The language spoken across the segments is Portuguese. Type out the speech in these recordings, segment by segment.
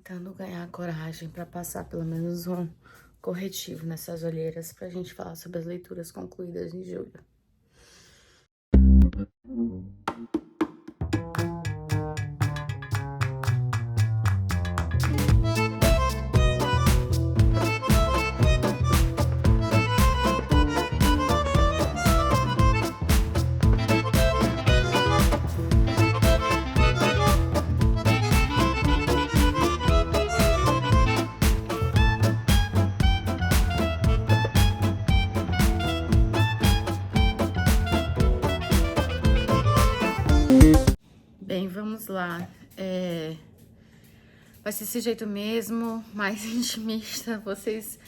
tentando ganhar coragem para passar pelo menos um corretivo nessas olheiras para a gente falar sobre as leituras concluídas em julho. Bem, vamos lá. Vai ser desse jeito mesmo, mais intimista, vocês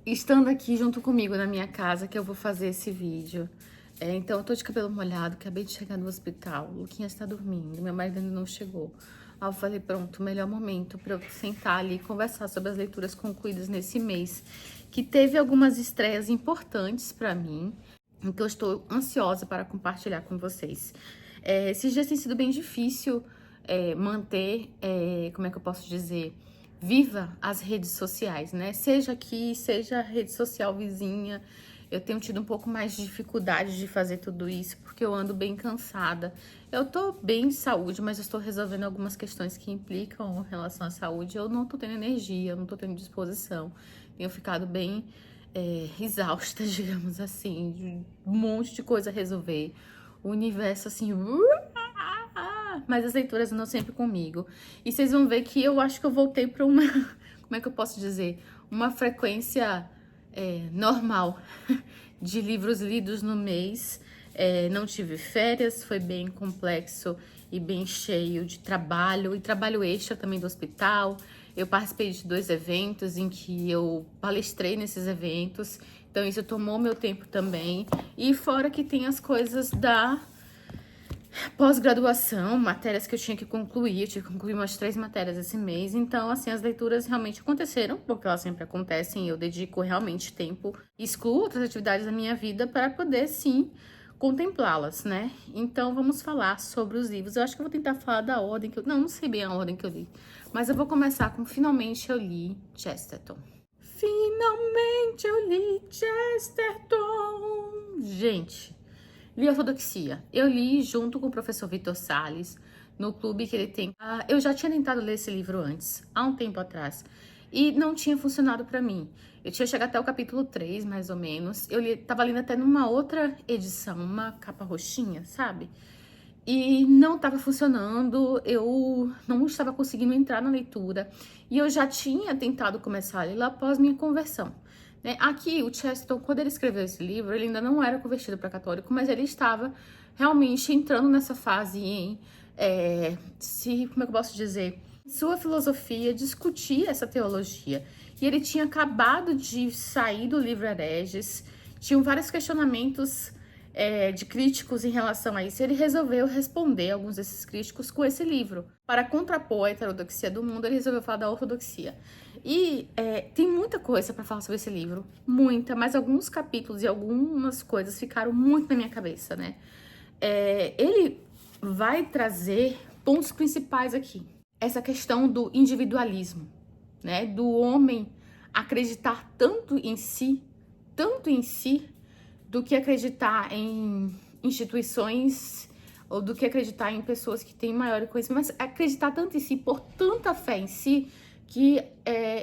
estando aqui junto comigo na minha casa que eu vou fazer esse vídeo. Então, eu tô de cabelo molhado, acabei de chegar no hospital, o Luquinhas tá dormindo, meu marido ainda não chegou. Aí eu falei, pronto, melhor momento pra eu sentar ali e conversar sobre as leituras concluídas nesse mês, que teve algumas estreias importantes pra mim, em que eu estou ansiosa para compartilhar com vocês. Esses dias tem sido bem difícil manter, como é que eu posso dizer, viva as redes sociais, né? Seja aqui, seja a rede social vizinha. Eu tenho tido um pouco mais de dificuldade de fazer tudo isso, porque eu ando bem cansada. Eu tô bem de saúde, mas eu estou resolvendo algumas questões que implicam em relação à saúde. Eu não tô tendo energia, eu não tô tendo disposição. Tenho ficado bem exausta, digamos assim, de um monte de coisa a resolver. O universo, assim, mas as leituras andam sempre comigo. E vocês vão ver que eu acho que eu voltei para uma, como é que eu posso dizer? Uma frequência normal de livros lidos no mês. Não tive férias, foi bem complexo e bem cheio de trabalho. E trabalho extra também do hospital. Eu participei de 2 eventos em que eu palestrei nesses eventos. Então, isso tomou meu tempo também. E fora que tem as coisas da pós-graduação, matérias que eu tinha que concluir. Eu tive que concluir umas 3 matérias esse mês. Então, assim, as leituras realmente aconteceram, porque elas sempre acontecem. Eu dedico realmente tempo, excluo outras atividades da minha vida para poder, sim, contemplá-las, né? Então, vamos falar sobre os livros. Eu acho que eu vou tentar falar da ordem que eu... Não sei bem a ordem que eu li. Mas eu vou começar com Finalmente Eu Li Chesterton. Finalmente eu li Chesterton. Gente, li Ortodoxia. Eu li junto com o professor Vitor Salles, no clube que ele tem. Eu já tinha tentado ler esse livro antes, há um tempo atrás, e não tinha funcionado pra mim. Eu tinha chegado até o capítulo 3, mais ou menos. Tava lendo até numa outra edição, uma capa roxinha, sabe? E não estava funcionando, eu não estava conseguindo entrar na leitura. E eu já tinha tentado começar a ler após minha conversão, né? Aqui, o Chesterton, quando ele escreveu esse livro, ele ainda não era convertido para católico, mas ele estava realmente entrando nessa fase em, como é que eu posso dizer? Sua filosofia, discutir essa teologia. E ele tinha acabado de sair do livro Hereges, tinham vários questionamentos de críticos em relação a isso. Ele resolveu responder alguns desses críticos com esse livro. Para contrapor a heterodoxia do mundo, ele resolveu falar da ortodoxia. E tem muita coisa para falar sobre esse livro, muita, mas alguns capítulos e algumas coisas ficaram muito na minha cabeça, né? Ele vai trazer pontos principais aqui. Essa questão do individualismo, né? Do homem acreditar tanto em si, do que acreditar em instituições ou do que acreditar em pessoas que têm maior conhecimento, mas acreditar tanto em si, por tanta fé em si, que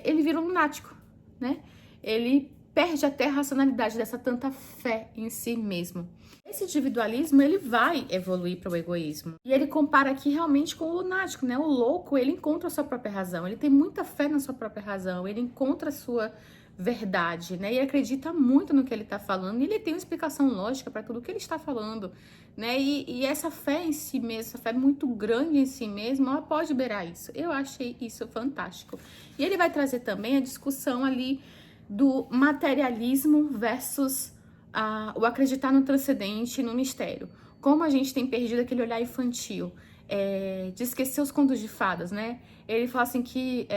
ele vira um lunático, né? Ele perde até a racionalidade dessa tanta fé em si mesmo. Esse individualismo, ele vai evoluir para o egoísmo. E ele compara aqui realmente com o lunático, né? O louco, ele encontra a sua própria razão, ele tem muita fé na sua própria razão, ele encontra a sua verdade, né? E acredita muito no que ele está falando, e ele tem uma explicação lógica para tudo que ele está falando, né? E essa fé em si mesmo, essa fé muito grande em si mesmo, ela pode beirar isso. Eu achei isso fantástico. E ele vai trazer também a discussão ali do materialismo versus o acreditar no transcendente e no mistério. Como a gente tem perdido aquele olhar infantil, de esquecer os contos de fadas, né? Ele fala assim que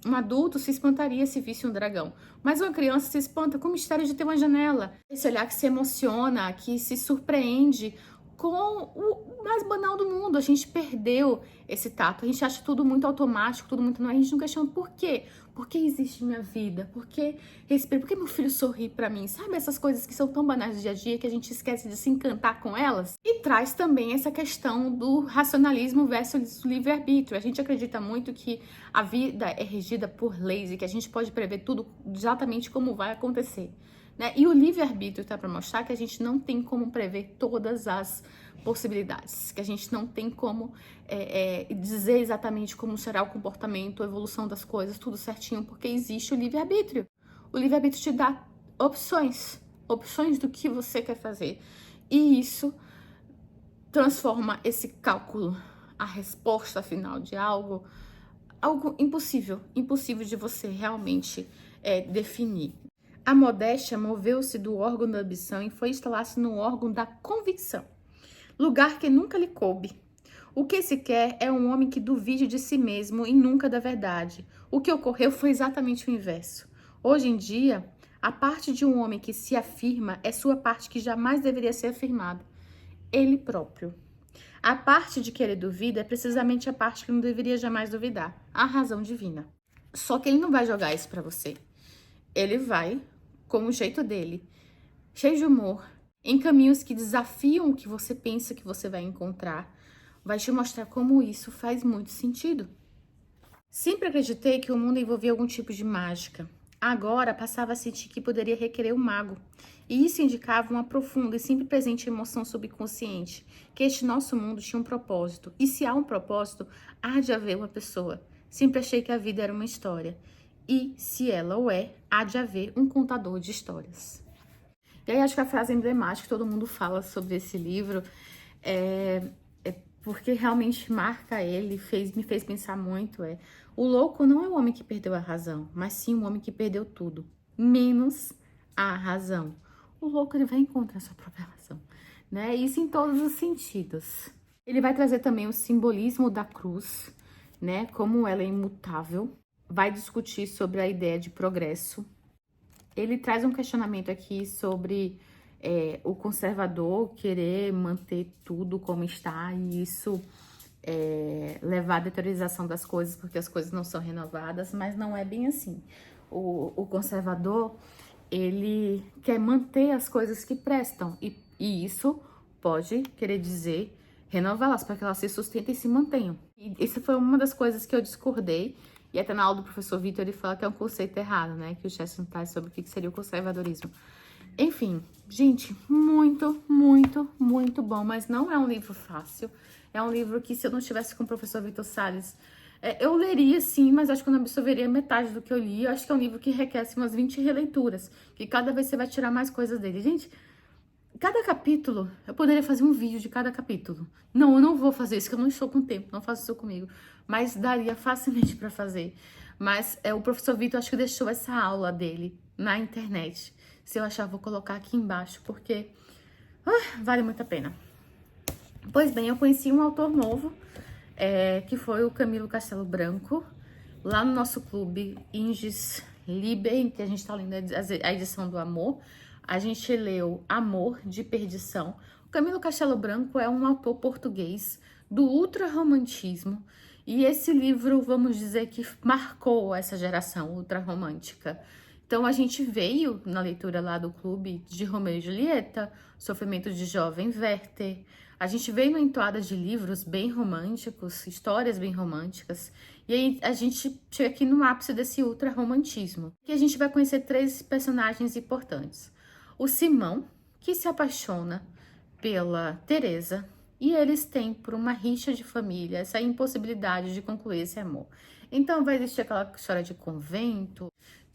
um adulto se espantaria se visse um dragão, mas uma criança se espanta com o mistério de ter uma janela. Esse olhar que se emociona, que se surpreende com o mais banal do mundo. A gente perdeu esse tato. A gente acha tudo muito automático, tudo muito... A gente não questiona por quê. Por que existe minha vida? Por que respiro? Por que meu filho sorri pra mim? Sabe essas coisas que são tão banais do dia a dia que a gente esquece de se encantar com elas? E traz também essa questão do racionalismo versus livre-arbítrio. A gente acredita muito que a vida é regida por leis e que a gente pode prever tudo exatamente como vai acontecer, né? E o livre-arbítrio tá para mostrar que a gente não tem como prever todas as possibilidades, que a gente não tem como dizer exatamente como será o comportamento, a evolução das coisas, tudo certinho, porque existe o livre-arbítrio. O livre-arbítrio te dá opções do que você quer fazer. E isso transforma esse cálculo, a resposta final de algo impossível de você realmente definir. A modéstia moveu-se do órgão da ambição e foi instalar-se no órgão da convicção, lugar que nunca lhe coube. O que se quer é um homem que duvide de si mesmo e nunca da verdade. O que ocorreu foi exatamente o inverso. Hoje em dia, a parte de um homem que se afirma é sua parte que jamais deveria ser afirmada, ele próprio. A parte de que ele duvida é precisamente a parte que não deveria jamais duvidar, a razão divina. Só que ele não vai jogar isso pra você. Ele vai, com o jeito dele, cheio de humor, em caminhos que desafiam o que você pensa que você vai encontrar, vai te mostrar como isso faz muito sentido. Sempre acreditei que o mundo envolvia algum tipo de mágica. Agora passava a sentir que poderia requerer um mago. E isso indicava uma profunda e sempre presente emoção subconsciente, que este nosso mundo tinha um propósito. E se há um propósito, há de haver uma pessoa. Sempre achei que a vida era uma história. E se ela o é, há de haver um contador de histórias. E aí acho que a frase emblemática que todo mundo fala sobre esse livro é porque realmente marca ele, me fez pensar muito, o louco não é o homem que perdeu a razão, mas sim o homem que perdeu tudo, menos a razão. O louco, ele vai encontrar a sua própria razão, né? Isso em todos os sentidos. Ele vai trazer também o simbolismo da cruz, né? Como ela é imutável. Vai discutir sobre a ideia de progresso. Ele traz um questionamento aqui sobre o conservador querer manter tudo como está e isso levar à deteriorização das coisas, porque as coisas não são renovadas, mas não é bem assim. O conservador, ele quer manter as coisas que prestam e isso pode querer dizer renová-las para que elas se sustentem e se mantenham. E isso foi uma das coisas que eu discordei. E até na aula do professor Vitor, ele fala que é um conceito errado, né? Que o Chesterton traz sobre o que seria o conservadorismo. Enfim, gente, muito, muito, muito bom. Mas não é um livro fácil. É um livro que, se eu não estivesse com o professor Vitor Salles, eu leria sim, mas acho que eu não absorveria metade do que eu li. Eu acho que é um livro que requer assim, umas 20 releituras. Que cada vez você vai tirar mais coisas dele. Gente, cada capítulo, eu poderia fazer um vídeo de cada capítulo. Não, eu não vou fazer isso, que eu não estou com tempo, não faço isso comigo. Mas daria facilmente para fazer. Mas o professor Vitor, acho que deixou essa aula dele na internet. Se eu achar, vou colocar aqui embaixo, porque vale muito a pena. Pois bem, eu conheci um autor novo, que foi o Camilo Castelo Branco, lá no nosso clube Inges Liber, que a gente está lendo a edição do Amor. A gente leu Amor de Perdição. O Camilo Castelo Branco é um autor português do ultrarromantismo. E esse livro, vamos dizer que marcou essa geração ultrarromântica. Então, a gente veio na leitura lá do clube de Romeu e Julieta, Sofrimento de Jovem Werther. A gente veio na entoada de livros bem românticos, histórias bem românticas. E aí, a gente chega aqui no ápice desse ultrarromantismo. E a gente vai conhecer 3 personagens importantes. O Simão, que se apaixona pela Teresa, e eles têm, por uma rixa de família, essa impossibilidade de concluir esse amor. Então vai existir aquela história de convento,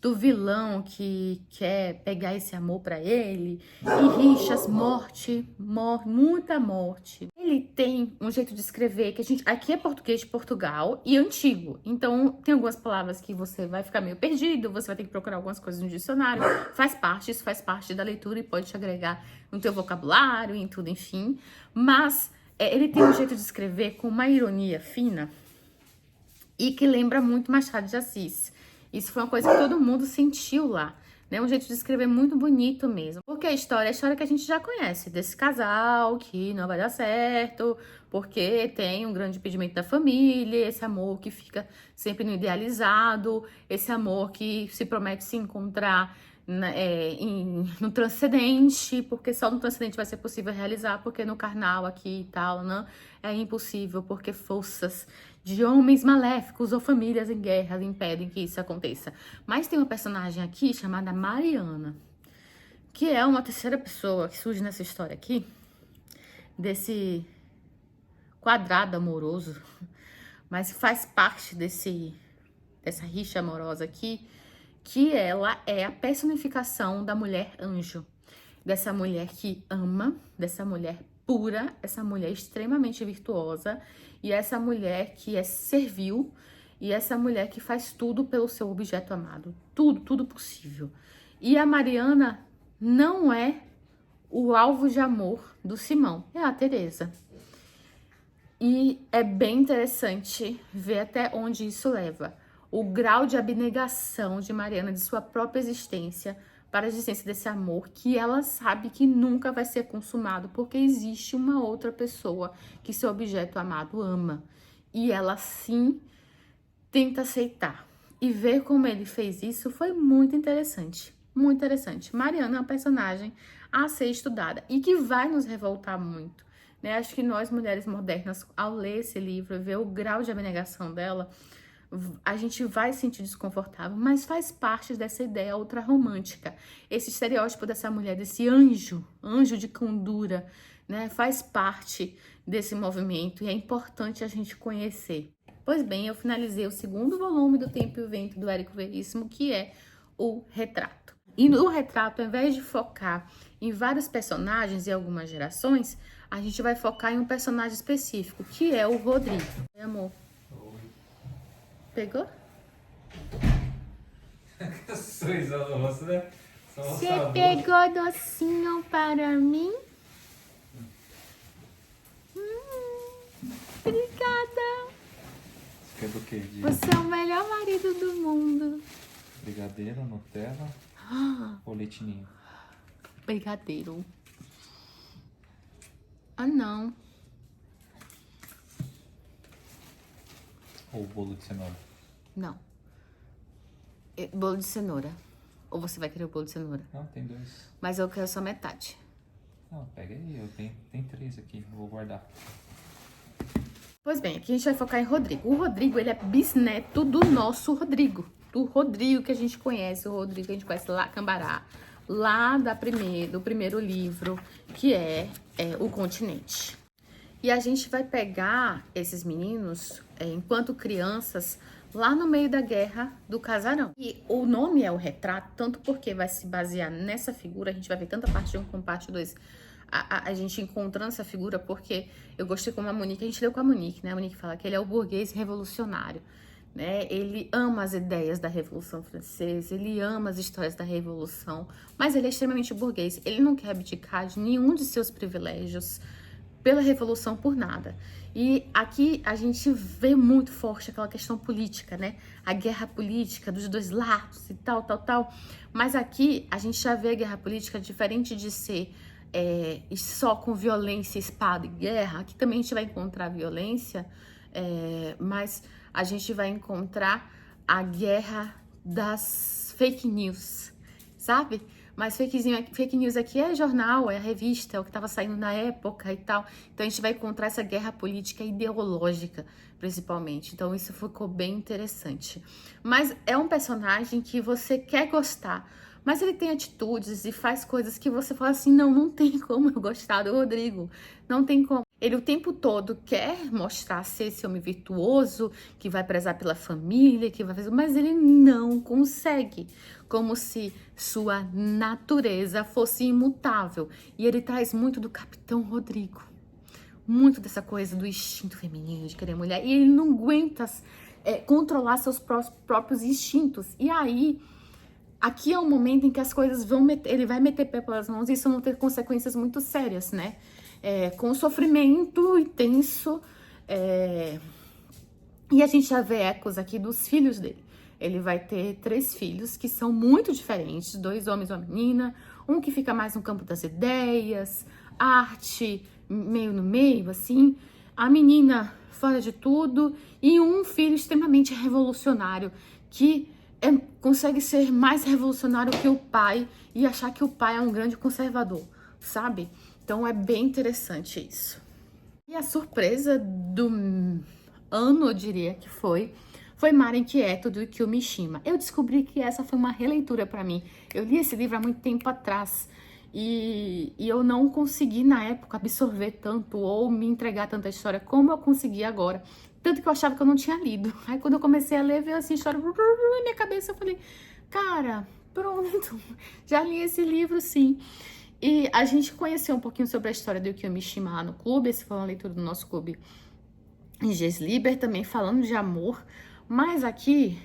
do vilão que quer pegar esse amor pra ele, e rixas, morte, muita morte. Ele tem um jeito de escrever que a gente... Aqui é português de Portugal e antigo. Então, tem algumas palavras que você vai ficar meio perdido, você vai ter que procurar algumas coisas no dicionário. Isso faz parte da leitura e pode te agregar no teu vocabulário, em tudo, enfim. Mas ele tem um jeito de escrever com uma ironia fina e que lembra muito Machado de Assis. Isso foi uma coisa que todo mundo sentiu lá né? Um jeito de escrever muito bonito mesmo. Porque a história é a história que a gente já conhece, desse casal que não vai dar certo, porque tem um grande impedimento da família, esse amor que fica sempre no idealizado, esse amor que se promete se encontrar no transcendente, porque só no transcendente vai ser possível realizar, porque no carnal aqui e tal, né, é impossível, porque forças de homens maléficos ou famílias em guerra impedem que isso aconteça. Mas tem uma personagem aqui chamada Mariana, que é uma terceira pessoa que surge nessa história aqui, desse quadrado amoroso, mas faz parte dessa rixa amorosa aqui, que ela é a personificação da mulher anjo, dessa mulher que ama, dessa mulher pura, essa mulher extremamente virtuosa, e essa mulher que é servil, e essa mulher que faz tudo pelo seu objeto amado, tudo possível. E a Mariana não é o alvo de amor do Simão, é a Teresa. E é bem interessante ver até onde isso leva. O grau de abnegação de Mariana de sua própria existência para a existência desse amor que ela sabe que nunca vai ser consumado, porque existe uma outra pessoa que seu objeto amado ama. E ela sim tenta aceitar. E ver como ele fez isso foi muito interessante. Muito interessante. Mariana é uma personagem a ser estudada e que vai nos revoltar muito, né? Acho que nós, mulheres modernas, ao ler esse livro e ver o grau de abnegação dela, a gente vai se sentir desconfortável, mas faz parte dessa ideia ultrarromântica. Esse estereótipo dessa mulher, desse anjo de candura, né? Faz parte desse movimento e é importante a gente conhecer. Pois bem, eu finalizei o segundo volume do Tempo e o Vento do Érico Veríssimo, que é o Retrato. E no Retrato, ao invés de focar em vários personagens e algumas gerações, a gente vai focar em um personagem específico, que é o Rodrigo. Oi, amor. Oi. Pegou? Que sorriso no rosto, né? Você pegou docinho para mim? Obrigada. Você quer do quê? De Você é o melhor marido do mundo. brigadeiro, Nutella ou leite ninho? Brigadeiro. Ah, não. Ou bolo de cenoura? Não. Bolo de cenoura. Ou você vai querer o bolo de cenoura? Não, tem dois. Mas eu quero só metade. Não, pega aí, eu tenho três aqui, vou guardar. Pois bem, aqui a gente vai focar em Rodrigo. O Rodrigo, ele é bisneto do nosso Rodrigo. Do Rodrigo que a gente conhece, o Rodrigo que a gente conhece lá, Cambará. Lá do primeiro livro, que é O Continente. E a gente vai pegar esses meninos, enquanto crianças, lá no meio da Guerra do Casarão. E o nome é o Retrato, tanto porque vai se basear nessa figura, a gente vai ver tanto a parte 1 como a parte 2, a gente encontrando essa figura, porque eu gostei como a Monique, a gente leu com a Monique, né? A Monique fala que ele é o burguês revolucionário, né? Ele ama as ideias da Revolução Francesa, ele ama as histórias da Revolução, mas ele é extremamente burguês, ele não quer abdicar de nenhum de seus privilégios pela Revolução por nada. E aqui a gente vê muito forte aquela questão política, né? A guerra política dos dois lados e tal. Mas aqui a gente já vê a guerra política diferente de ser só com violência, espada e guerra. Aqui também a gente vai encontrar violência, mas a gente vai encontrar a guerra das fake news, sabe? Mas fake news aqui é jornal, é a revista, é o que estava saindo na época e tal. Então a gente vai encontrar essa guerra política ideológica, principalmente. Então isso ficou bem interessante. Mas é um personagem que você quer gostar, mas ele tem atitudes e faz coisas que você fala assim, não tem como eu gostar do Rodrigo, não tem como. Ele o tempo todo quer mostrar ser esse homem virtuoso, que vai prezar pela família, que vai fazer, mas ele não consegue, como se sua natureza fosse imutável. E ele traz muito do Capitão Rodrigo, muito dessa coisa do instinto feminino, de querer mulher, e ele não aguenta controlar seus próprios instintos. E aí, aqui é um momento em que as coisas ele vai meter pé pelas mãos e isso vão ter consequências muito sérias, né? Com sofrimento intenso, E a gente já vê ecos aqui dos filhos dele. Ele vai ter 3 filhos que são muito diferentes, 2 homens e uma menina, um que fica mais no campo das ideias, arte, meio no meio, assim, a menina fora de tudo, e um filho extremamente revolucionário, que consegue ser mais revolucionário que o pai e achar que o pai é um grande conservador, sabe? Então é bem interessante isso. E a surpresa do ano, eu diria que foi Mar Inquieto, do Yukio Mishima. Eu descobri que essa foi uma releitura para mim. Eu li esse livro há muito tempo atrás e eu não consegui, na época, absorver tanto ou me entregar tanta história como eu consegui agora. Tanto que eu achava que eu não tinha lido. Aí, quando eu comecei a ler, veio assim, história na minha cabeça. Eu falei, cara, pronto, já li esse livro, sim. E a gente conheceu um pouquinho sobre a história do Yukio Mishima lá no clube. Essa foi uma leitura do nosso clube em Gesliber, também falando de amor. Mas aqui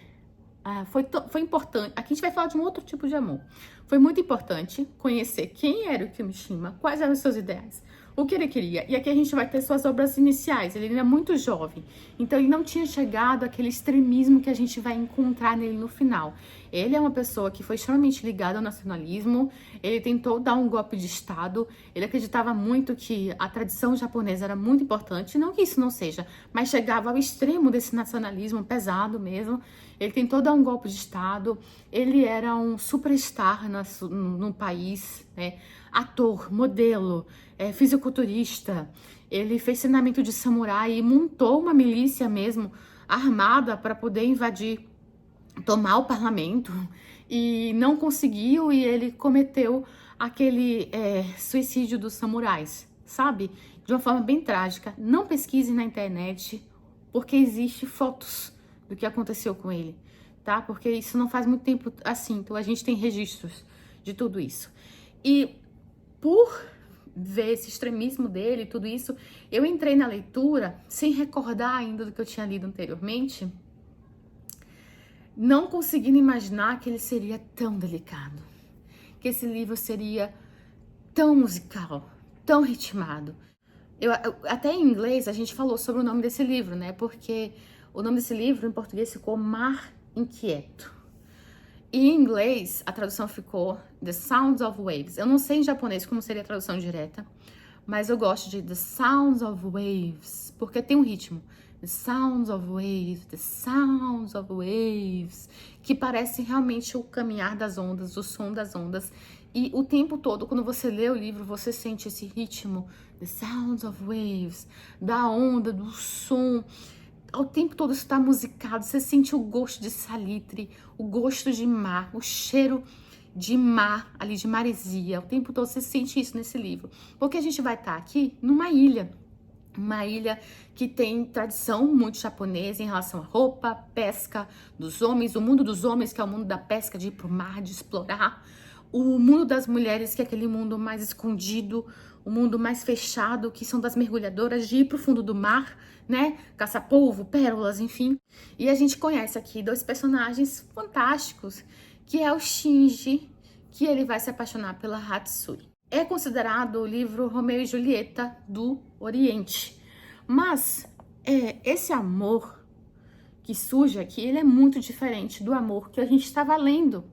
foi importante. Aqui a gente vai falar de um outro tipo de amor. Foi muito importante conhecer quem era o Yukio Mishima, quais eram os seus ideais, o que ele queria. E aqui a gente vai ter suas obras iniciais. Ele era muito jovem, então ele não tinha chegado àquele extremismo que a gente vai encontrar nele no final. Ele é uma pessoa que foi extremamente ligada ao nacionalismo, ele tentou dar um golpe de Estado, ele acreditava muito que a tradição japonesa era muito importante, não que isso não seja, mas chegava ao extremo desse nacionalismo pesado mesmo. Ele tentou dar um golpe de Estado, ele era um superstar no país, né? Ator, modelo, fisiculturista, ele fez treinamento de samurai e montou uma milícia mesmo, armada para poder invadir, tomar o parlamento, e não conseguiu, e ele cometeu aquele suicídio dos samurais, sabe? De uma forma bem trágica. Não pesquise na internet, porque existe fotos do que aconteceu com ele, tá? Porque isso não faz muito tempo assim, então a gente tem registros de tudo isso. E por ver esse extremismo dele e tudo isso, eu entrei na leitura sem recordar ainda do que eu tinha lido anteriormente, não conseguindo imaginar que ele seria tão delicado, que esse livro seria tão musical, tão ritmado. Até em inglês a gente falou sobre o nome desse livro, né? Porque o nome desse livro em português ficou Mar Inquieto. E em inglês a tradução ficou The Sounds of Waves. Eu não sei em japonês como seria a tradução direta, mas eu gosto de The Sounds of Waves, porque tem um ritmo. The Sounds of Waves, The Sounds of Waves, que parece realmente o caminhar das ondas, o som das ondas. E o tempo todo, quando você lê o livro, você sente esse ritmo, The Sounds of Waves, da onda, do som. O tempo todo está musicado, você sente o gosto de salitre, o gosto de mar, o cheiro de mar, ali de maresia. O tempo todo você sente isso nesse livro. Porque a gente vai estar aqui numa ilha. Uma ilha que tem tradição muito japonesa em relação à roupa, pesca dos homens, o mundo dos homens, que é o mundo da pesca, de ir pro mar, de explorar. O mundo das mulheres, que é aquele mundo mais escondido, o mundo mais fechado, que são das mergulhadoras, de ir pro fundo do mar, né? Caçar polvo, pérolas, enfim. E a gente conhece aqui 2 personagens fantásticos, que é o Shinji, que ele vai se apaixonar pela Hatsuri. É considerado o livro Romeu e Julieta do Oriente. Mas esse amor que surge aqui, ele é muito diferente do amor que a gente estava lendo.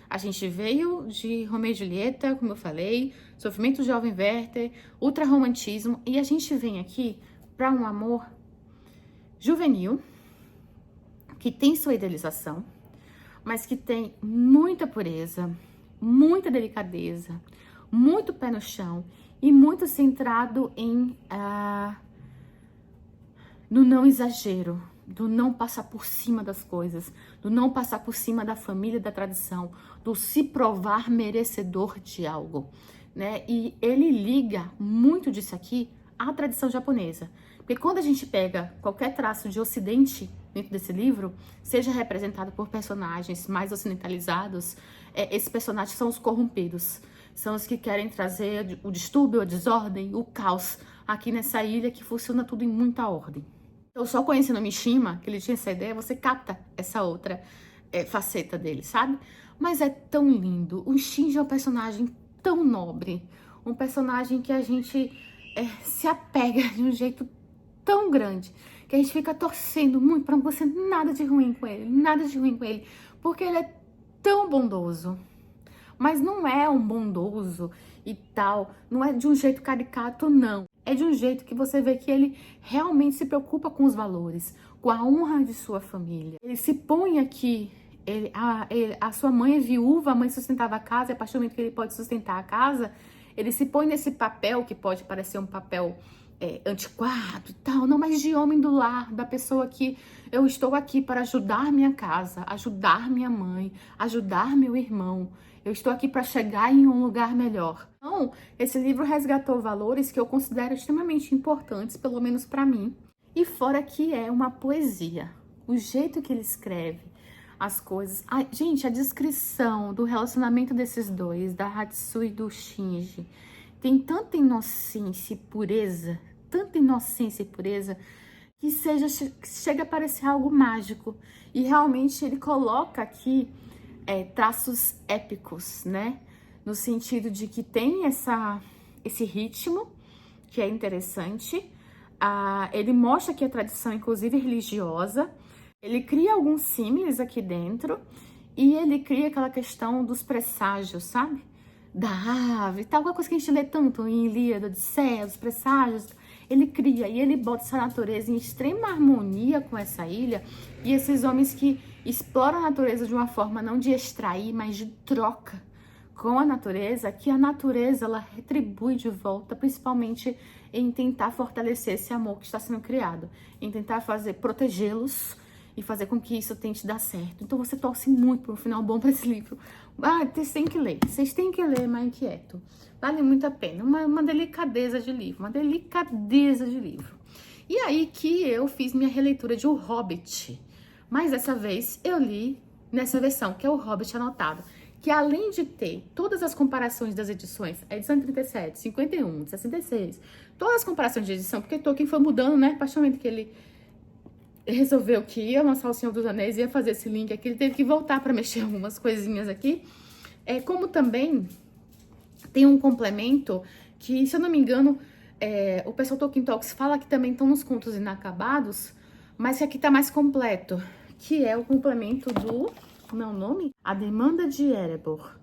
A gente veio de Romeu e Julieta, como eu falei, Sofrimento do Jovem Werther, ultrarromantismo, e a gente vem aqui para um amor juvenil, que tem sua idealização, mas que tem muita pureza, muita delicadeza, muito pé no chão e muito centrado no não exagero, do não passar por cima das coisas, do não passar por cima da família, da tradição, do se provar merecedor de algo, né? E ele liga muito disso aqui à tradição japonesa. Porque quando a gente pega qualquer traço de ocidente dentro desse livro, seja representado por personagens mais ocidentalizados, esses personagens são os corrompidos, são os que querem trazer o distúrbio, a desordem, o caos aqui nessa ilha que funciona tudo em muita ordem. Eu só conhecendo o Mishima, que ele tinha essa ideia, você capta essa outra faceta dele, sabe? Mas é tão lindo. O Shinji é um personagem tão nobre, um personagem que a gente se apega de um jeito tão grande, que a gente fica torcendo muito pra não acontecer nada de ruim com ele, nada de ruim com ele, porque ele é tão bondoso. Mas não é um bondoso e tal, não é de um jeito caricato, não. É de um jeito que você vê que ele realmente se preocupa com os valores, com a honra de sua família. Ele se põe aqui, a sua mãe é viúva, a mãe sustentava a casa, e a partir do momento que ele pode sustentar a casa, ele se põe nesse papel que pode parecer um papel antiquado e tal, não, mas de homem do lar, da pessoa que eu estou aqui para ajudar minha casa, ajudar minha mãe, ajudar meu irmão. Eu estou aqui para chegar em um lugar melhor. Então, esse livro resgatou valores que eu considero extremamente importantes, pelo menos para mim. E fora que é uma poesia. O jeito que ele escreve as coisas. Ai, gente, a descrição do relacionamento desses dois, da Hatsu e do Shinji, tem tanta inocência e pureza, que chega a parecer algo mágico. E realmente ele coloca aqui traços épicos, né? No sentido de que tem esse ritmo, que é interessante. Ele mostra aqui a tradição, inclusive religiosa. Ele cria alguns símiles aqui dentro. E ele cria aquela questão dos presságios, sabe? Da ave, tal, alguma coisa que a gente lê tanto em Ilíada, Odisseia, os presságios. Ele cria e ele bota essa natureza em extrema harmonia com essa ilha. E esses homens que exploram a natureza de uma forma não de extrair, mas de troca com a natureza, que a natureza ela retribui de volta, principalmente em tentar fortalecer esse amor que está sendo criado, em tentar protegê-los e fazer com que isso tente dar certo. Então você torce muito para um final bom para esse livro. Vocês têm que ler Mais Inquieto. Vale muito a pena. Uma delicadeza de livro, E aí que eu fiz minha releitura de O Hobbit. Mas dessa vez eu li nessa versão, que é O Hobbit anotado. Que além de ter todas as comparações das edições, a edição 37, 51, 66, todas as comparações de edição, porque Tolkien foi mudando, né? A partir do momento que ele resolveu que ia lançar O Senhor dos Anéis, ia fazer esse link aqui, ele teve que voltar para mexer algumas coisinhas aqui. Como também tem um complemento que, se eu não me engano, o pessoal Tolkien Talks fala que também estão nos contos inacabados, mas que aqui tá mais completo, que é o complemento do, como é o nome? A Demanda de Erebor,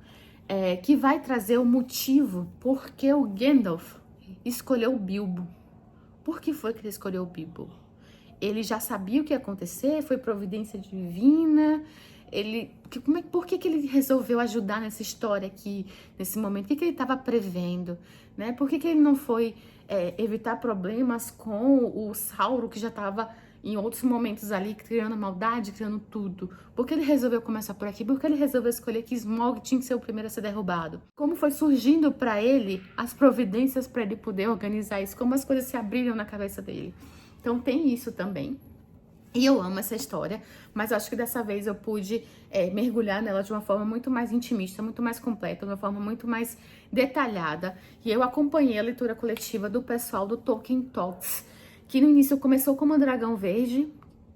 que vai trazer o motivo por que o Gandalf escolheu o Bilbo. Por que foi que ele escolheu o Bilbo? Ele já sabia o que ia acontecer? Foi providência divina? Por que ele resolveu ajudar nessa história aqui, nesse momento? O que ele estava prevendo? Né? Por que ele não foi evitar problemas com o Sauron, que já estava em outros momentos ali, criando maldade, criando tudo? Por que ele resolveu começar por aqui? Por que ele resolveu escolher que Smaug tinha que ser o primeiro a ser derrubado? Como foi surgindo para ele as providências para ele poder organizar isso? Como as coisas se abriram na cabeça dele? Então tem isso também. E eu amo essa história, mas eu acho que dessa vez eu pude mergulhar nela de uma forma muito mais intimista, muito mais completa, de uma forma muito mais detalhada. E eu acompanhei a leitura coletiva do pessoal do Tolkien Talks, que no início começou como Dragão Verde,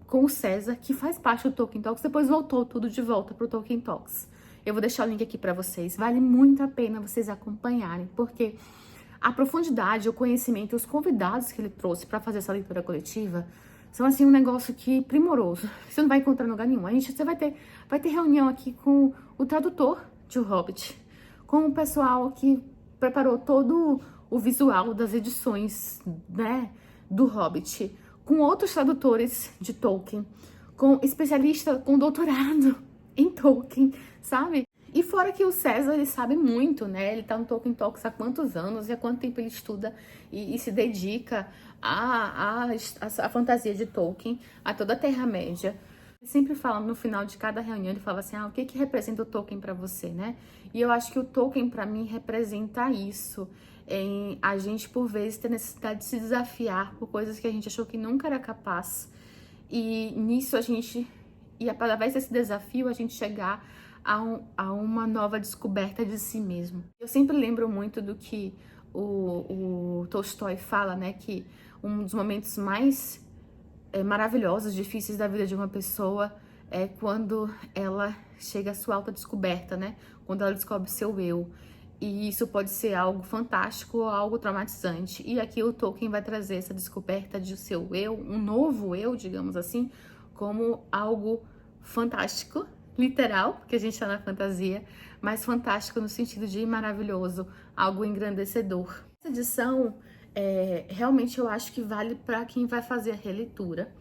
com o César, que faz parte do Tolkien Talks, depois voltou tudo de volta pro Tolkien Talks. Eu vou deixar o link aqui para vocês. Vale muito a pena vocês acompanharem, porque a profundidade, o conhecimento e os convidados que ele trouxe para fazer essa leitura coletiva são, assim, um negócio que primoroso. Você não vai encontrar em lugar nenhum. Você vai ter reunião aqui com o tradutor de O Hobbit, com o pessoal que preparou todo o visual das edições, né, do Hobbit, com outros tradutores de Tolkien, com especialista com doutorado em Tolkien, sabe? E fora que o César, ele sabe muito, né? Ele tá no Tolkien Talks há quantos anos e há quanto tempo ele estuda e se dedica à fantasia de Tolkien, a toda a Terra-média. Ele sempre fala, no final de cada reunião, ele fala assim, o que representa o Tolkien pra você, né? E eu acho que o Tolkien, pra mim, representa isso, em a gente, por vezes, ter necessidade de se desafiar por coisas que a gente achou que nunca era capaz. E nisso e através desse desafio, a gente chegar a uma nova descoberta de si mesmo. Eu sempre lembro muito do que o Tolstói fala, né, que um dos momentos mais maravilhosos, difíceis da vida de uma pessoa é quando ela chega à sua autodescoberta, né, quando ela descobre seu eu. E isso pode ser algo fantástico ou algo traumatizante. E aqui o Tolkien vai trazer essa descoberta de seu eu, um novo eu, digamos assim, como algo fantástico, literal, porque a gente tá na fantasia, mas fantástico no sentido de maravilhoso, algo engrandecedor. Essa edição, realmente eu acho que vale para quem vai fazer a releitura,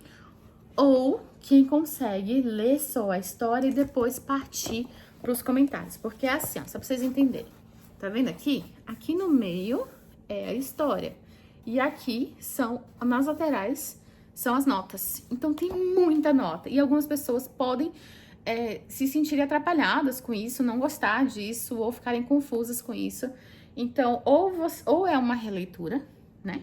ou quem consegue ler só a história e depois partir para os comentários. Porque é assim, ó, só para vocês entenderem. Tá vendo aqui? Aqui no meio é a história. E aqui são, nas laterais, são as notas. Então tem muita nota. E algumas pessoas podem se sentirem atrapalhadas com isso, não gostar disso, ou ficarem confusas com isso. Então, ou é uma releitura, né?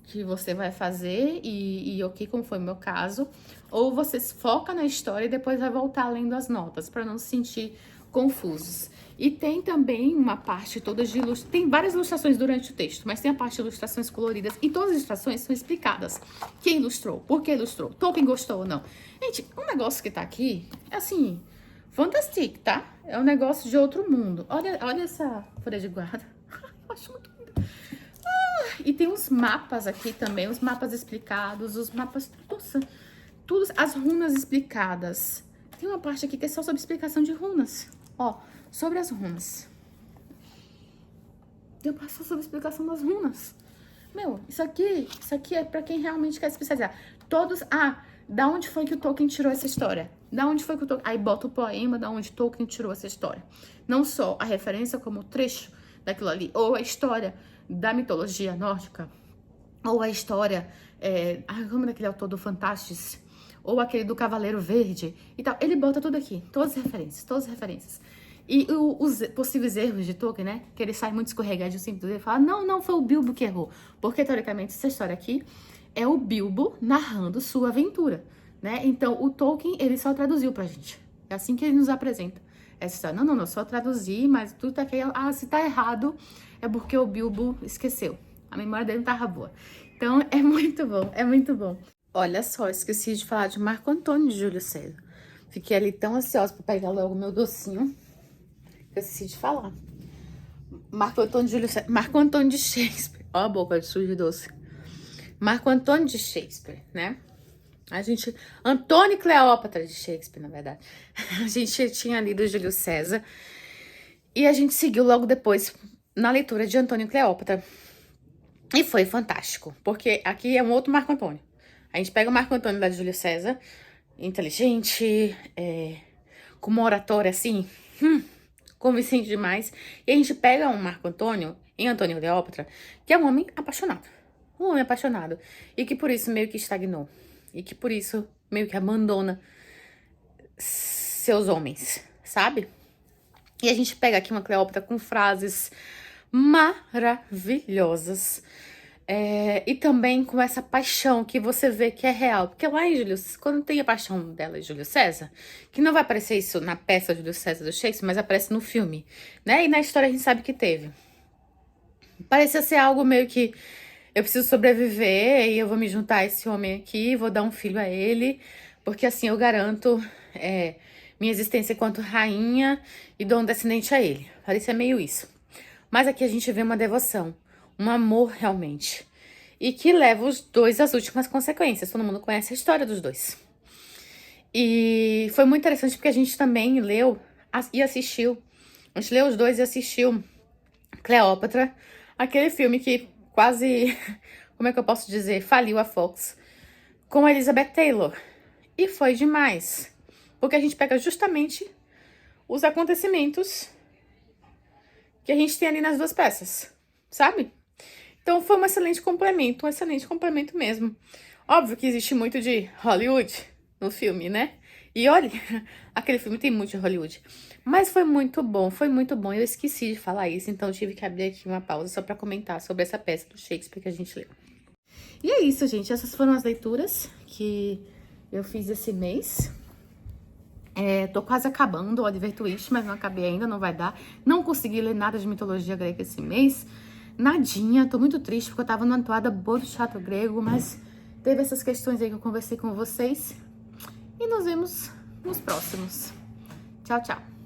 Que você vai fazer e ok, como foi o meu caso, ou você foca na história e depois vai voltar lendo as notas, para não se sentir confusos. E tem também uma parte toda de ilustrações, tem várias ilustrações durante o texto, mas tem a parte de ilustrações coloridas, e todas as ilustrações são explicadas. Quem ilustrou, por que ilustrou, Tolkien gostou ou não. Gente, um negócio que tá aqui é assim, fantástico, tá? É um negócio de outro mundo. Olha essa folha de guarda. Eu acho muito lindo. E tem uns mapas aqui também, os mapas explicados, os mapas, nossa, tudo, as runas explicadas. Tem uma parte aqui que é só sobre explicação de runas, ó, sobre as runas. Eu passo sobre explicação das runas. Meu, isso aqui é pra quem realmente quer se especializar. Todos, da onde foi que o Tolkien tirou essa história? Da onde foi que o Tolkien, aí bota o poema da onde Tolkien tirou essa história. Não só a referência como o trecho daquilo ali, ou a história da mitologia nórdica, ou a história, como é daquele autor do Fantastis, ou aquele do Cavaleiro Verde e tal. Ele bota tudo aqui, todas as referências. E os possíveis erros de Tolkien, né? Que ele sai muito escorregadio, sempre ele fala, não foi o Bilbo que errou. Porque, teoricamente, essa história aqui é o Bilbo narrando sua aventura, né? Então, o Tolkien, ele só traduziu pra gente. É assim que ele nos apresenta essa história. Não, só traduzi, mas tudo tá aqui. Se tá errado, é porque o Bilbo esqueceu. A memória dele não tava boa. Então, é muito bom, é muito bom. Olha só, esqueci de falar de Marco Antônio de Júlio César. Fiquei ali tão ansiosa pra pegar logo meu docinho, que eu esqueci de falar. Marco Antônio de Júlio César. Marco Antônio de Shakespeare. Ó a boca de sujo de doce. Marco Antônio de Shakespeare, né? Antônio e Cleópatra de Shakespeare, na verdade. A gente tinha lido Júlio César. E a gente seguiu logo depois na leitura de Antônio e Cleópatra. E foi fantástico, porque aqui é um outro Marco Antônio. A gente pega o Marco Antônio da de Júlio César, inteligente, com uma oratória assim, convincente demais. E a gente pega um Marco Antônio, em Antônio e Cleópatra, que é um homem apaixonado. Um homem apaixonado. E que por isso meio que estagnou. E que por isso meio que abandona seus homens, sabe? E a gente pega aqui uma Cleópatra com frases maravilhosas. E também com essa paixão que você vê que é real. Porque lá em Júlio, quando tem a paixão dela em Júlio César, que não vai aparecer isso na peça Júlio César do Shakespeare, mas aparece no filme, né? E na história a gente sabe que teve. Parecia ser algo meio que eu preciso sobreviver e eu vou me juntar a esse homem aqui, vou dar um filho a ele, porque assim eu garanto minha existência enquanto rainha e dou um descendente a ele. Parecia meio isso. Mas aqui a gente vê uma devoção, um amor realmente, e que leva os dois às últimas consequências. Todo mundo conhece a história dos dois. E foi muito interessante porque a gente também leu e assistiu, a gente leu os dois e assistiu Cleópatra, aquele filme que quase, como é que eu posso dizer, faliu a Fox, com a Elizabeth Taylor. E foi demais, porque a gente pega justamente os acontecimentos que a gente tem ali nas duas peças, sabe? Então foi um excelente complemento mesmo. Óbvio que existe muito de Hollywood no filme, né? E olha, aquele filme tem muito de Hollywood. Mas foi muito bom. Eu esqueci de falar isso, então tive que abrir aqui uma pausa só pra comentar sobre essa peça do Shakespeare que a gente leu. E é isso, gente. Essas foram as leituras que eu fiz esse mês. Tô quase acabando o Oliver Twist, mas não acabei ainda, não vai dar. Não consegui ler nada de mitologia grega esse mês. Nadinha, tô muito triste porque eu tava numa toada boa do teatro grego, mas teve essas questões aí que eu conversei com vocês. E nos vemos nos próximos. Tchau, tchau.